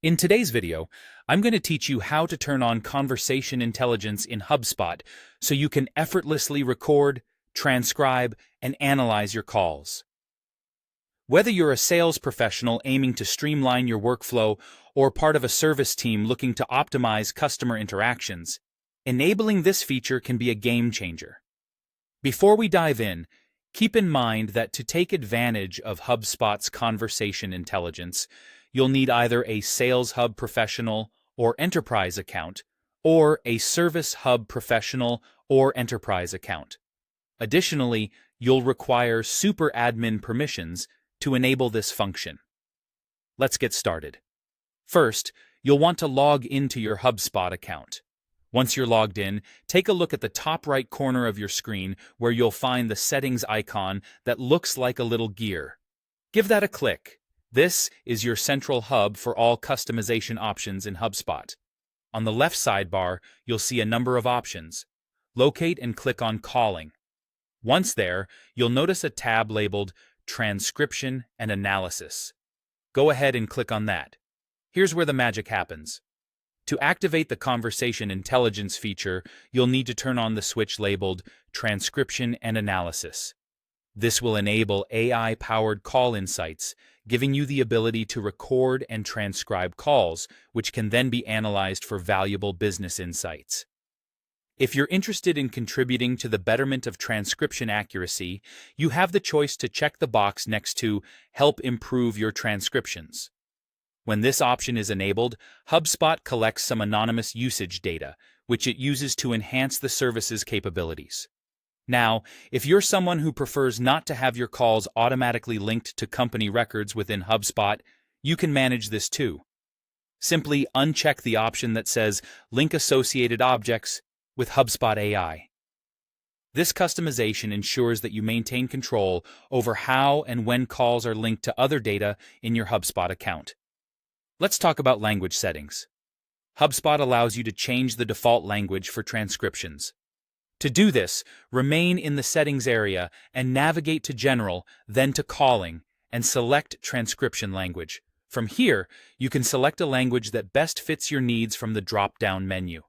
In today's video, I'm going to teach you how to turn on conversation intelligence in HubSpot so you can effortlessly record, transcribe, and analyze your calls. Whether you're a sales professional aiming to streamline your workflow or part of a service team looking to optimize customer interactions, enabling this feature can be a game changer. Before we dive in, keep in mind that to take advantage of HubSpot's conversation intelligence, you'll need either a Sales Hub Professional or Enterprise account, or a Service Hub Professional or Enterprise account. Additionally, you'll require super admin permissions to enable this function. Let's get started. First, you'll want to log into your HubSpot account. Once you're logged in, take a look at the top right corner of your screen where you'll find the settings icon that looks like a little gear. Give that a click. This is your central hub for all customization options in HubSpot. On the left sidebar, you'll see a number of options. Locate and click on Calling. Once there, you'll notice a tab labeled Transcription and Analysis. Go ahead and click on that. Here's where the magic happens. To activate the conversation intelligence feature, you'll need to turn on the switch labeled Transcription and Analysis. This will enable AI-powered call insights, giving you the ability to record and transcribe calls, which can then be analyzed for valuable business insights. If you're interested in contributing to the betterment of transcription accuracy, you have the choice to check the box next to Help Improve Your Transcriptions. When this option is enabled, HubSpot collects some anonymous usage data, which it uses to enhance the service's capabilities. Now, if you're someone who prefers not to have your calls automatically linked to company records within HubSpot, you can manage this too. Simply uncheck the option that says Link Associated Objects with HubSpot AI. This customization ensures that you maintain control over how and when calls are linked to other data in your HubSpot account. Let's talk about language settings. HubSpot allows you to change the default language for transcriptions. To do this, remain in the Settings area and navigate to General, then to Calling, and select Transcription Language. From here, you can select a language that best fits your needs from the drop-down menu.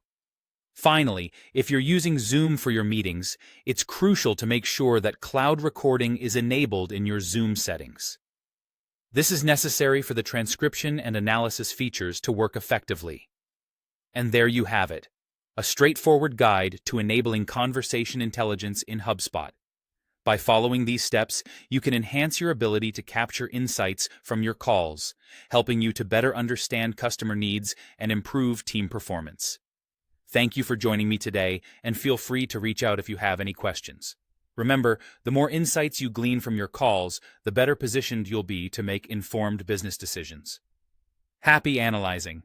Finally, if you're using Zoom for your meetings, it's crucial to make sure that cloud recording is enabled in your Zoom settings. This is necessary for the transcription and analysis features to work effectively. And there you have it, a straightforward guide to enabling conversation intelligence in HubSpot. By following these steps, you can enhance your ability to capture insights from your calls, helping you to better understand customer needs and improve team performance. Thank you for joining me today, and feel free to reach out if you have any questions. Remember, the more insights you glean from your calls, the better positioned you'll be to make informed business decisions. Happy analyzing!